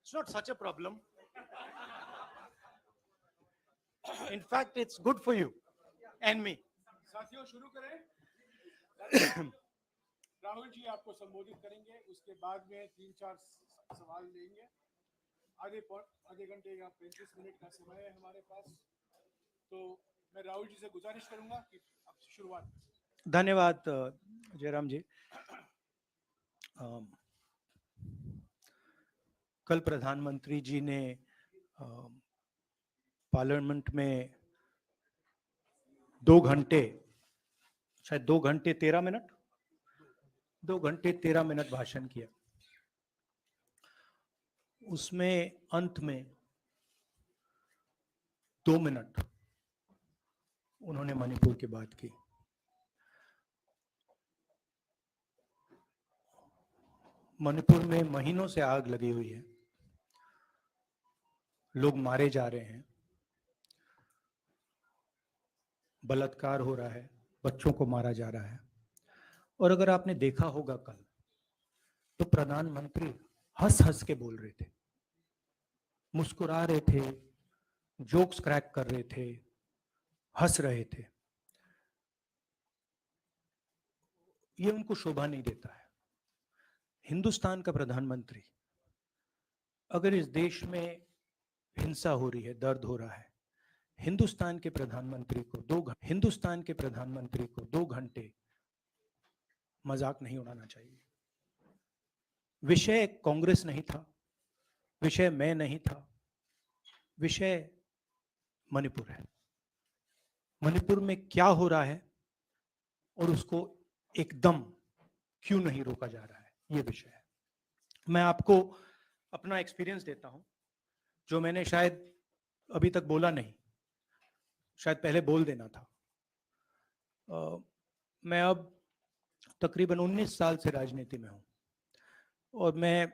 It's not such a problem. In fact, it's good for you and me. साथियों शुरू करें। राहुल जी आपको संबोधित करेंगे, उसके बाद में 3-4 सवाल लेंगे। आधे घंटे या 35 मिनट का समय है हमारे पास, तो मैं राहुल जी से गुजारिश करूंगा कि अब शुरुआत। धन्यवाद जयराम जी। कल प्रधानमंत्री जी ने पार्लियामेंट में 2 घंटे, शायद 2 घंटे 13 मिनट, 2 घंटे 13 मिनट भाषण किया। उसमें अंत में 2 मिनट उन्होंने मणिपुर की बात की। मणिपुर में महीनों से आग लगी हुई है, लोग मारे जा रहे हैं, बलात्कार हो रहा है, बच्चों को मारा जा रहा है। और अगर आपने देखा होगा कल, तो प्रधानमंत्री हंस हंस के बोल रहे थे, मुस्कुरा रहे थे, जोक्स क्रैक कर रहे थे, हंस रहे थे। ये उनको शोभा नहीं देता है। हिंदुस्तान का प्रधानमंत्री, अगर इस देश में हिंसा हो रही है, दर्द हो रहा है, हिंदुस्तान के प्रधानमंत्री को 2 घंटे मजाक नहीं उड़ाना चाहिए। विषय कांग्रेस नहीं था, विषय मैं नहीं था, विषय मणिपुर है। मणिपुर में क्या हो रहा है और उसको एकदम क्यों नहीं रोका जा रहा है, ये विषय है। मैं आपको अपना एक्सपीरियंस देता हूं, जो मैंने शायद अभी तक बोला नहीं, शायद पहले बोल देना था। मैं अब तकरीबन 19 साल से राजनीति में हूं और मैं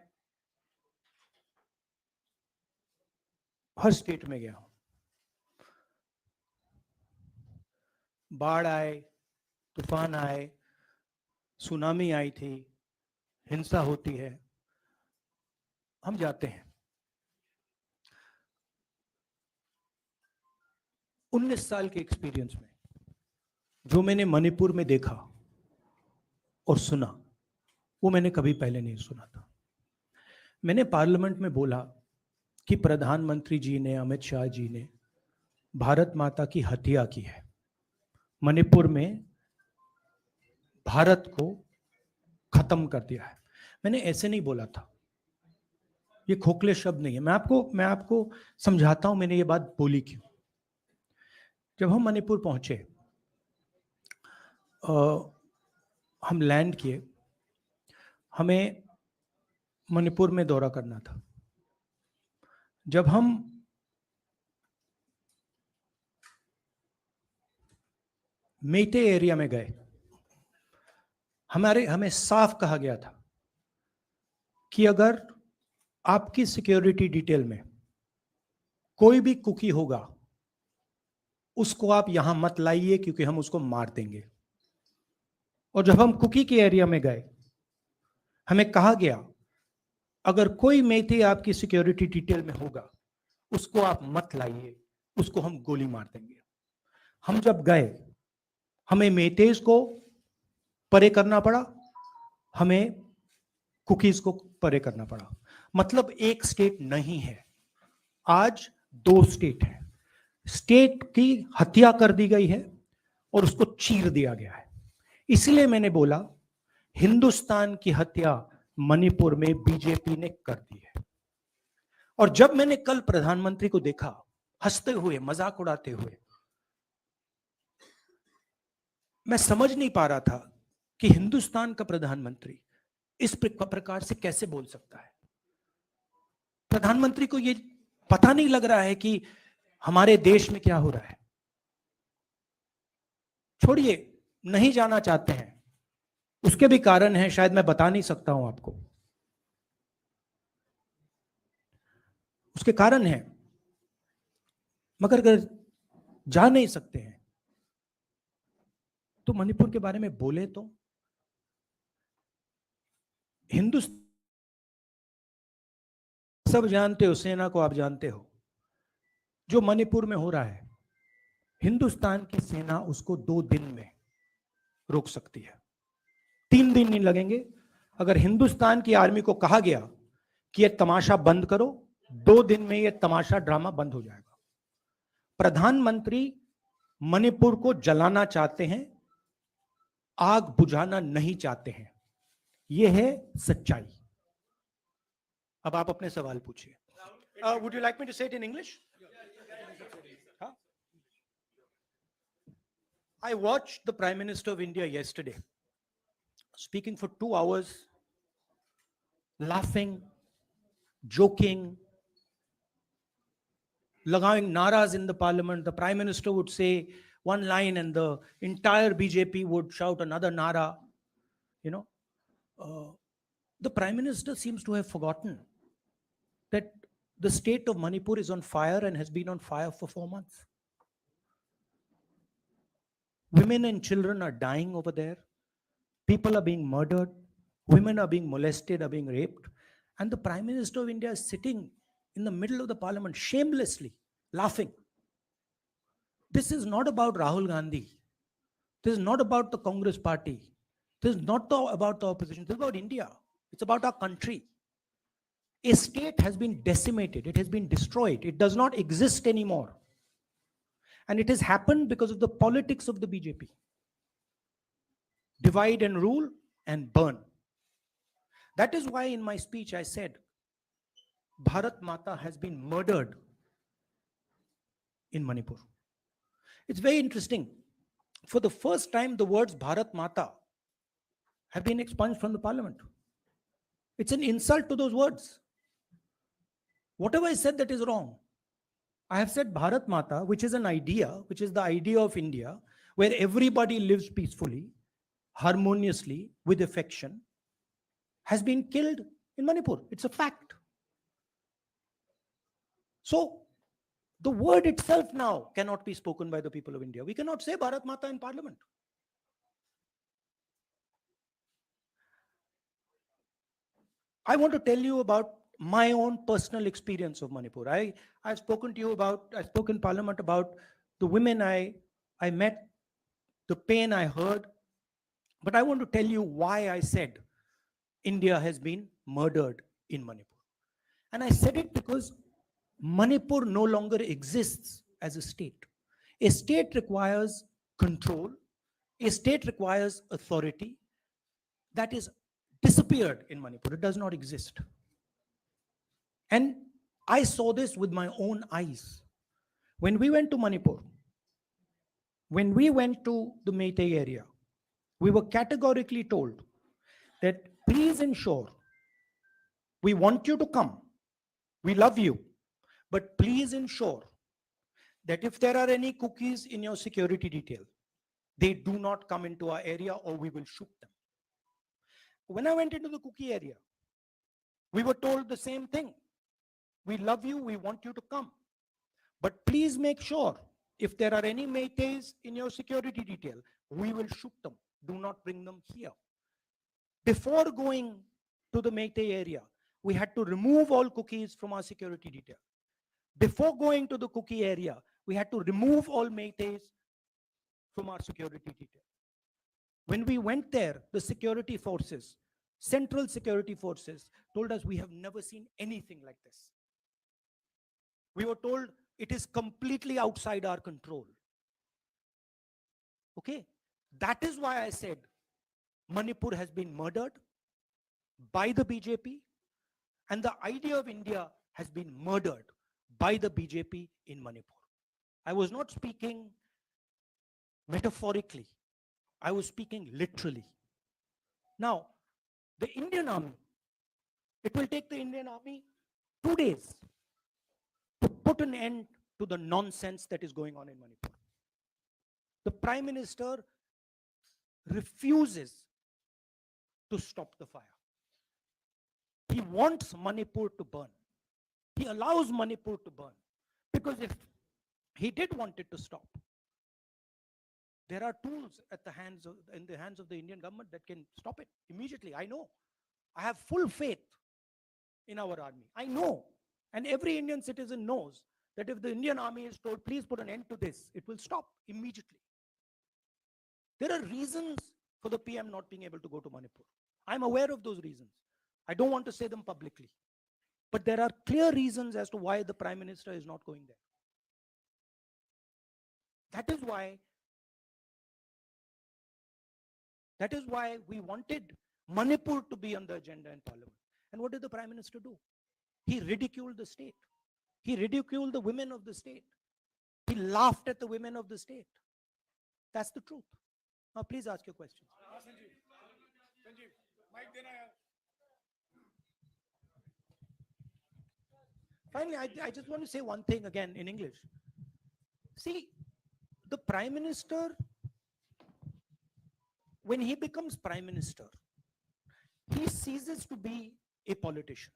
हर स्टेट में गया हूं। बाढ़ आए, तूफान आए, सुनामी आई थी, हिंसा होती है, हम जाते हैं। 19 साल के एक्सपीरियंस में जो मैंने मणिपुर में देखा और सुना, वो मैंने कभी पहले नहीं सुना था। मैंने पार्लियामेंट में बोला कि प्रधानमंत्री जी ने, अमित शाह जी ने भारत माता की हत्या की है, मणिपुर में भारत को खत्म कर दिया है। मैंने ऐसे नहीं बोला था, ये खोखले शब्द नहीं है। मैं आपको समझाता हूं मैंने ये बात बोली क्यों। जब हम मणिपुर पहुंचे, हम लैंड किए, हमें मणिपुर में दौरा करना था। जब हम मेटे एरिया में गए, हमें साफ कहा गया था कि अगर आपकी सिक्योरिटी डिटेल में कोई भी कुकी होगा, उसको आप यहां मत लाइए क्योंकि हम उसको मार देंगे। और जब हम कुकी के एरिया में गए, हमें कहा गया अगर कोई मेथे आपकी सिक्योरिटी डिटेल में होगा, उसको आप मत लाइए, उसको हम गोली मार देंगे। हम जब गए, हमें मेथेस को परे करना पड़ा, हमें कुकीज को परे करना पड़ा। मतलब एक स्टेट नहीं है, आज 2 स्टेट है। स्टेट की हत्या कर दी गई है और उसको चीर दिया गया है। इसलिए मैंने बोला हिंदुस्तान की हत्या मणिपुर में बीजेपी ने कर दी है। और जब मैंने कल प्रधानमंत्री को देखा हंसते हुए, मजाक उड़ाते हुए, मैं समझ नहीं पा रहा था कि हिंदुस्तान का प्रधानमंत्री इस प्रकार से कैसे बोल सकता है। प्रधानमंत्री को ये पता नहीं लग रहा है कि हमारे देश में क्या हो रहा है। छोड़िए, नहीं जाना चाहते हैं, उसके भी कारण है, शायद मैं बता नहीं सकता हूं आपको, उसके कारण है। मगर अगर जा नहीं सकते हैं, तो मणिपुर के बारे में बोले तो हिंदुस्तान सब जानते हो, सेना को आप जानते हो, जो मणिपुर में हो रहा है हिंदुस्तान की सेना उसको 2 दिन में रोक सकती है, 3 दिन नहीं लगेंगे। अगर हिंदुस्तान की आर्मी को कहा गया कि यह तमाशा बंद करो, 2 दिन में यह तमाशा ड्रामा बंद हो जाएगा। प्रधानमंत्री मणिपुर को जलाना चाहते हैं, आग बुझाना नहीं चाहते हैं, यह है सच्चाई। अब आप अपने सवाल पूछिए। Would you like me to say it in English? I watched the Prime Minister of India yesterday speaking for 2 hours, laughing, joking, लगाing naras in the parliament. The Prime Minister would say one line and the entire BJP would shout another nara. You know, the Prime Minister seems to have forgotten that the state of Manipur is on fire and has been on fire for 4 months. Women and children are dying over there. People are being murdered. Women are being molested, are being raped. And the Prime Minister of India is sitting in the middle of the parliament, shamelessly laughing. This is not about Rahul Gandhi. This is not about the Congress party. This is not about the opposition. This is about India. It's about our country. A state has been decimated. It has been destroyed. It does not exist anymore. And it has happened because of the politics of the BJP. Divide and rule and burn. That is why in my speech I said, Bharat Mata has been murdered in Manipur. It's very interesting. For the first time, the words Bharat Mata have been expunged from the parliament. It's an insult to those words. Whatever I said that is wrong. I have said Bharat Mata, which is an idea, which is the idea of India, where everybody lives peacefully, harmoniously, with affection, has been killed in Manipur. It's a fact. So, the word itself now cannot be spoken by the people of India. We cannot say Bharat Mata in parliament. I want to tell you about my own personal experience of Manipur. I've spoken to you about, I spoke in parliament about the women I met, the pain I heard, but I want to tell you why I said India has been murdered in Manipur. And I said it because Manipur no longer exists as a state. A state requires control. A state requires authority. That is disappeared in Manipur. It does not exist. And I saw this with my own eyes. When we went to Manipur, when we went to the Meitei area, we were categorically told that please ensure, we want you to come, we love you, but please ensure that if there are any cookies in your security detail, they do not come into our area or we will shoot them. When I went into the cookie area, we were told the same thing. We love you, we want you to come. But please make sure if there are any Meiteis in your security detail, we will shoot them. Do not bring them here. Before going to the Meitei area, we had to remove all cookies from our security detail. Before going to the cookie area, we had to remove all Meiteis from our security detail. When we went there, the security forces, central security forces, told us we have never seen anything like this. We were told it is completely outside our control. Okay? That is why I said Manipur has been murdered by the BJP, and the idea of India has been murdered by the BJP in Manipur. I was not speaking metaphorically. I was speaking literally. Now, the Indian army, it will take the Indian army 2 days to put an end to the nonsense that is going on in Manipur. The Prime Minister refuses to stop the fire. He wants Manipur to burn. He allows Manipur to burn. Because if he did want it to stop. There are tools in the hands of the Indian government that can stop it immediately. I know. I have full faith in our army. I know. And every Indian citizen knows that if the Indian army is told, please put an end to this, it will stop immediately. There are reasons for the PM not being able to go to Manipur. I'm aware of those reasons. I don't want to say them publicly. But there are clear reasons as to why the Prime Minister is not going there. That is why we wanted Manipur to be on the agenda in Parliament. And what did the Prime Minister do? He ridiculed the state. He ridiculed the women of the state. He laughed at the women of the state. That's the truth. Now, please ask your questions. Sanjeev, mic dena hai. Finally, I just want to say one thing again in English. See, the Prime Minister, when he becomes Prime Minister, he ceases to be a politician.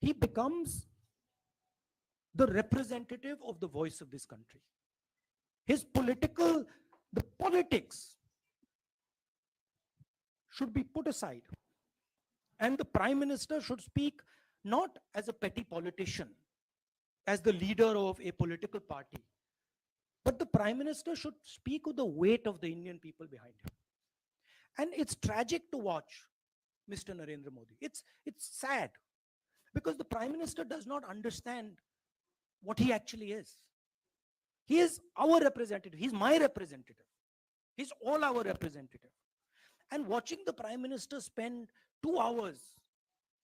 He becomes the representative of the voice of this country. The politics should be put aside. And the Prime Minister should speak not as a petty politician, as the leader of a political party, but the Prime Minister should speak with the weight of the Indian people behind him. And it's tragic to watch Mr. Narendra Modi. It's sad because the Prime Minister does not understand what he actually is. He is our representative. He's my representative. He's all our representative. And watching the Prime Minister spend 2 hours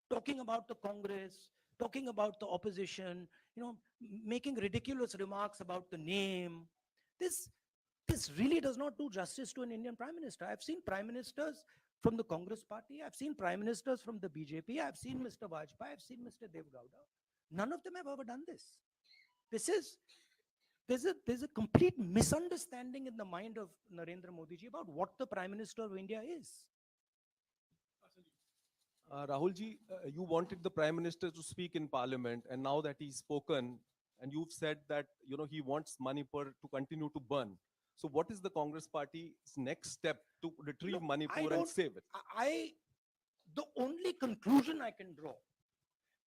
talking about the Congress, talking about the opposition, making ridiculous remarks about the name, this really does not do justice to an Indian Prime Minister. I've seen Prime Ministers from the Congress party. I've seen Prime Ministers from the BJP. I've seen Mr. Vajpayee. I've seen Mr. Dev Gowda. None of them have ever done this. There's a complete misunderstanding in the mind of Narendra Modi ji about what the Prime Minister of India is. Rahul ji, you wanted the Prime Minister to speak in Parliament, and now that he's spoken, and you've said that he wants Manipur to continue to burn. So, what is the Congress Party's next step to retrieve Manipur and save it? The only conclusion I can draw,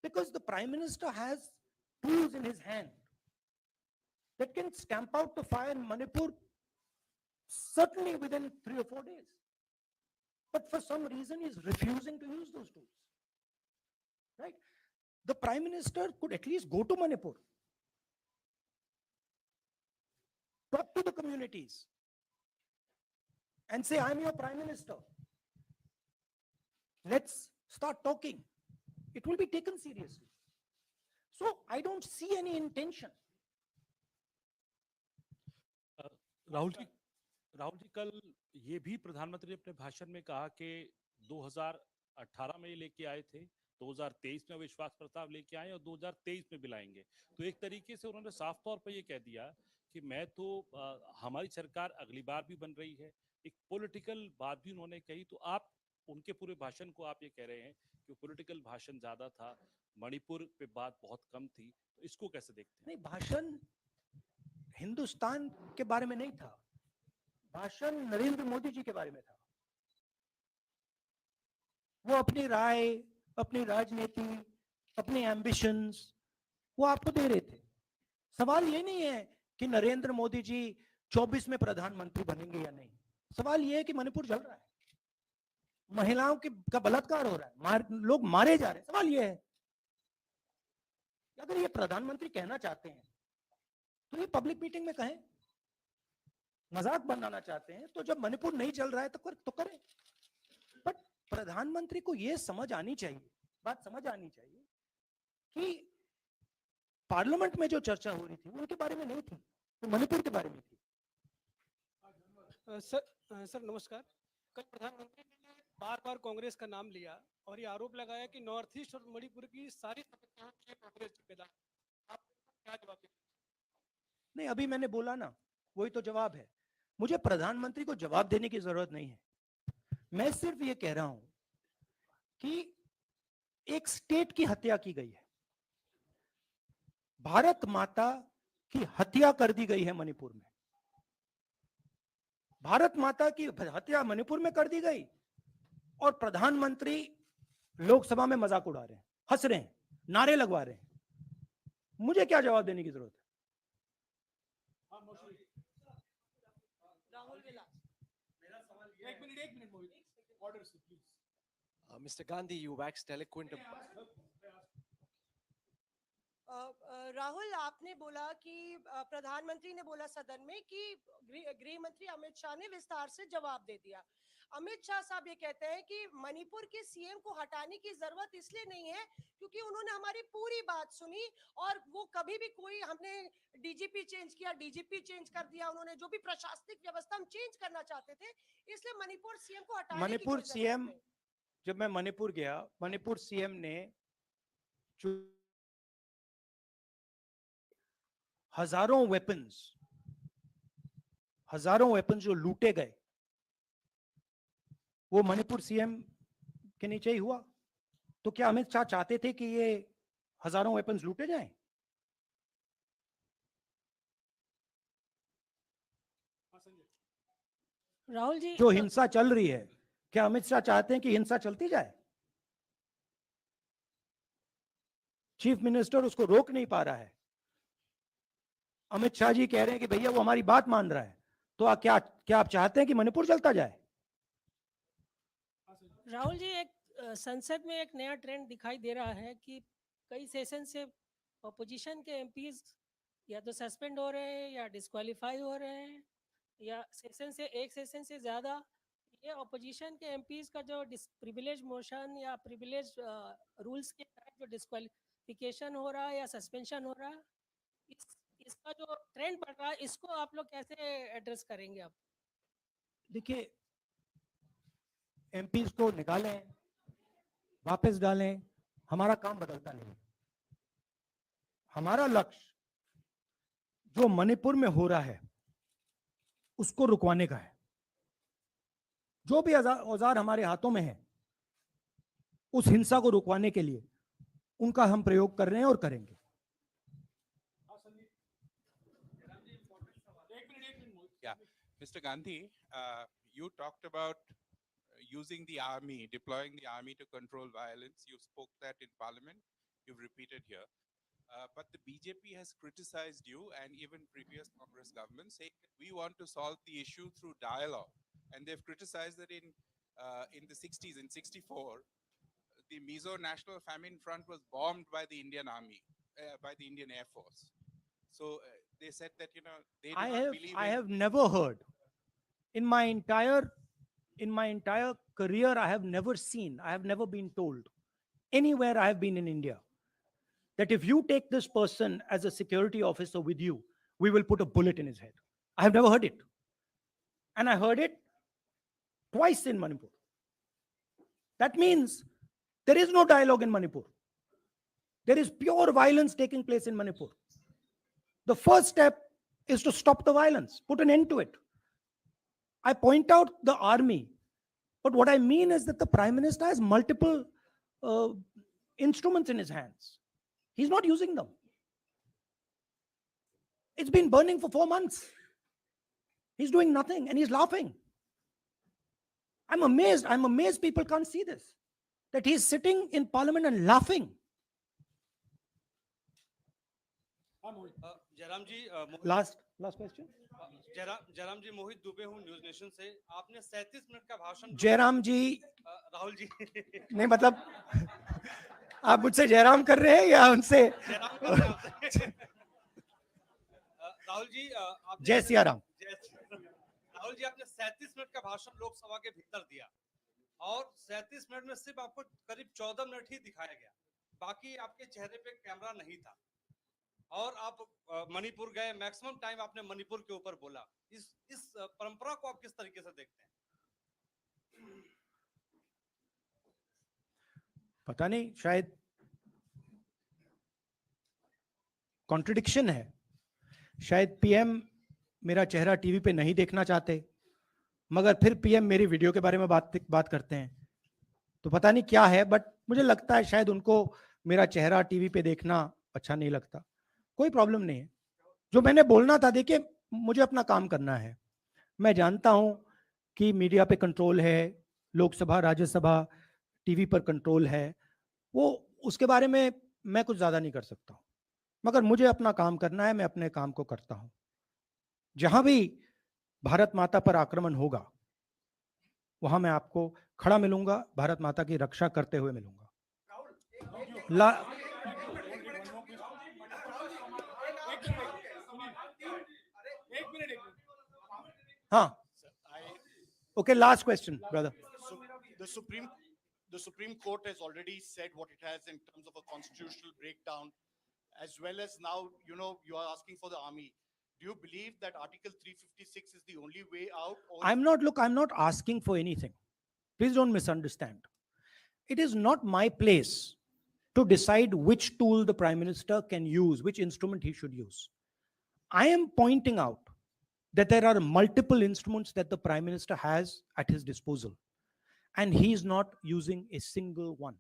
because the Prime Minister has tools in his hand that can stamp out the fire in Manipur certainly within 3 or 4 days. But for some reason, he's refusing to use those tools. Right? The Prime Minister could at least go to Manipur, talk to the communities, and say, I'm your Prime Minister. Let's start talking. It will be taken seriously. So I don't see any intention. Rahul ji कल ये भी प्रधानमंत्री ने अपने भाषण में कहा कि 2018 में ये लेके आए थे, 2023 में विश्वास प्रस्ताव लेके आए और 2023 में भी लाएंगे। तो एक तरीके से उन्होंने साफ तौर पर ये कह दिया कि मैं तो हमारी सरकार अगली बार भी बन रही है। एक पॉलिटिकल बात भी उन्होंने कही। तो आप उनके पूरे भाषण को आप ये कह रहे हैं कि पॉलिटिकल भाषण ज्यादा था, मणिपुर पे बात बहुत कम थी, तो इसको कैसे देखते हैं? नहीं, भाषण हिंदुस्तान के बारे में नहीं था, भाषण नरेंद्र मोदी जी के बारे में था। वो अपनी राय, अपनी राजनीति, अपने एम्बिशंस वो आपको दे रहे थे। सवाल ये नहीं है कि नरेंद्र मोदी जी 24 में प्रधानमंत्री बनेंगे या नहीं। सवाल ये है कि मणिपुर जल रहा है, महिलाओं का बलात्कार हो रहा है, लोग मारे जा रहे हैं। सवाल ये है, अगर ये प्रधानमंत्री कहना चाहते हैं तो ये पब्लिक मीटिंग में कहें। मजाक बनाना चाहते हैं तो जब मणिपुर नहीं चल रहा है तो करें। बट प्रधानमंत्री को ये समझ आनी चाहिए, बात समझ आनी चाहिए कि पार्लियामेंट में जो चर्चा हो रही थी वो उनके बारे में नहीं थी, तो मणिपुर के बारे में थी। सर नमस्कार। कल प्रधानमंत्री ने बार-बार कांग्रेस का नाम लिया और ये आरोप लगाया कि नॉर्थ ईस्ट और मणिपुर की सारी समस्याओं के कांग्रेस जिम्मेदार। आप क्या जवाब देंगे? नहीं, अभी मैंने बोला ना, वही तो जवाब है। मुझे प्रधानमंत्री को जवाब देने की जरूरत नहीं है। मैं सिर्फ ये कह रहा हूं कि एक स्टेट की हत्या की गई है। भारत माता की हत्या कर दी गई है मणिपुर में। भारत माता की हत्या मणिपुर में कर दी गई और प्रधानमंत्री लोकसभा में मजाक उड़ा रहे हैं, हंस रहे हैं, नारे लगवा रहे हैं। मुझे क्या जवाब देने की जरूरत है? एक मिनट मोहित, ऑर्डर से please. Mr. Gandhi, you waxed eloquent. Rahul, आपने बोला कि प्रधानमंत्री ने बोला सदन में कि गृह मंत्री अमित शाह ने विस्तार से जवाब दे दिया। अमित शाह साहब ये कहते हैं कि मणिपुर के सीएम को हटाने की जरूरत इसलिए नहीं है क्योंकि उन्होंने हमारी पूरी बात सुनी और वो कभी भी कोई हमने डीजीपी चेंज किया, डीजीपी चेंज कर दिया, उन्होंने जो भी प्रशासनिक व्यवस्था हम चेंज करना चाहते थे, इसलिए मणिपुर सीएम को हटाने की मणिपुर कोई जरूरत सीएम, नहीं। जब मैं मणिपुर गया, मणिपुर सीएम ने हजारों वेपन्स जो लूटे गए, वो मणिपुर सीएम के नीचे ही हुआ। तो क्या अमित शाह चाहते थे कि ये हजारों वेपन्स लूटे जाएं? राहुल जी, जो हिंसा चल रही है, क्या अमित शाह चाहते हैं कि हिंसा चलती जाए? चीफ मिनिस्टर उसको रोक नहीं पा रहा है। अमित शाह जी कह रहे हैं कि भैया वो हमारी बात मान रहा है, तो क्या आप चाहते हैं कि मणिपुर चलता जाए? राहुल जी, एक संसद में एक नया ट्रेंड दिखाई दे रहा है कि कई सेशन से अपोजिशन के एमपीज या तो सस्पेंड हो रहे हैं या डिस्क्वालीफाई हो रहे हैं, या एक सेशन से ज़्यादा ये अपोजिशन के एमपीज का जो प्रिविलेज मोशन या प्रिविलेज रूल्स के तहत जो डिस्क्वालिफिकेशन हो रहा है या सस्पेंशन हो रहा है, इसका जो ट्रेंड बढ़ रहा है, इसको आप लोग कैसे एड्रेस करेंगे? आप देखिए, एमपीज को निकालें, वापस डालें, हमारा काम बदलता नहीं। हमारा लक्ष्य जो मणिपुर में हो रहा है उसको रुकवाने का है। जो भी औजार हमारे हाथों में है, उस हिंसा को रुकवाने के लिए उनका हम प्रयोग कर रहे हैं और करेंगे। Yeah, Mr. Gandhi, you talked about using the army, deploying the army to control violence. You spoke that in Parliament. You've repeated here. But the BJP has criticized you and even previous Congress governments, saying that we want to solve the issue through dialogue. And they've criticized that in the 60s, in 64, the Mizo National Famine Front was bombed by the Indian Army, by the Indian Air Force. So they said that, you know, they do not believe I have never heard in my entire career, I have never been told anywhere I have been in India that if you take this person as a security officer with you, we will put a bullet in his head. I have never heard it. And I heard it twice in Manipur. That means there is no dialogue in Manipur. There is pure violence taking place in Manipur. The first step is to stop the violence, put an end to it. I point out the army, but what I mean is that the Prime Minister has multiple instruments in his hands. He's not using them. It's been burning for 4 months. He's doing nothing and he's laughing. I'm amazed people can't see this, that he's sitting in Parliament and laughing. Jairam ji, Last question. Jairam जी, मोहित दुबे हूँ news nation से। आपने 37 minute का भाषण। जयराम जी, राहुल जी नहीं मतलब आप मुझसे जयराम कर रहे हैं या उनसे? राहुल जी, जय सिया राम। राहुल जी, आपने 37 मिनट का भाषण लोकसभा के भीतर दिया और 37 मिनट में सिर्फ आपको करीब 14 मिनट ही दिखाया गया, बाकी आपके चेहरे पे कैमरा नहीं था और आप मणिपुर गए, मैक्सिमम टाइम आपने मणिपुर के ऊपर बोला। इस परंपरा को आप किस तरीके से देखते हैं? पता नहीं, शायद कॉन्ट्रडिक्शन है। शायद पीएम मेरा चेहरा टीवी पे नहीं देखना चाहते, मगर फिर पीएम मेरी वीडियो के बारे में बात करते हैं, तो पता नहीं क्या है, बट मुझे लगता है शायद उनको मेरा चेहरा टीवी पे देखना अच्छा नहीं लगता। कोई प्रॉब्लम नहीं है, जो मैंने बोलना था, देखिए मुझे अपना काम करना है। मैं जानता हूं कि मीडिया पे कंट्रोल है, लोकसभा राज्यसभा टीवी पर कंट्रोल है, वो उसके बारे में मैं कुछ ज्यादा नहीं कर सकता हूं, मगर मुझे अपना काम करना है, मैं अपने काम को करता हूं। जहां भी भारत माता पर आक्रमण होगा वहां मैं आपको खड़ा मिलूंगा, भारत माता की रक्षा करते हुए मिलूंगा। ला एक मिनट हाँ, I, okay, last question brother. so the Supreme Court has already said what it has in terms of a constitutional breakdown, as well as now, you are asking for the army. Do you believe that Article 356 is the only way out? Or I'm not asking for anything. Please don't misunderstand. It is not my place to decide which tool the Prime Minister can use, which instrument he should use. I am pointing out that there are multiple instruments that the Prime Minister has at his disposal, and he is not using a single one.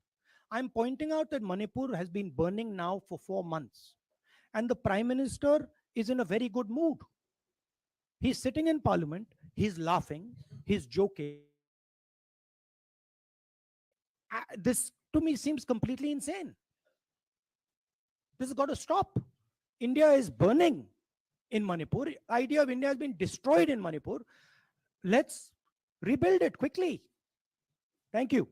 I'm pointing out that Manipur has been burning now for 4 months, and the Prime Minister is in a very good mood. He's sitting in Parliament, he's laughing, he's joking. This to me seems completely insane. This has got to stop. India is burning in Manipur. The idea of India has been destroyed in Manipur. Let's rebuild it quickly. Thank you.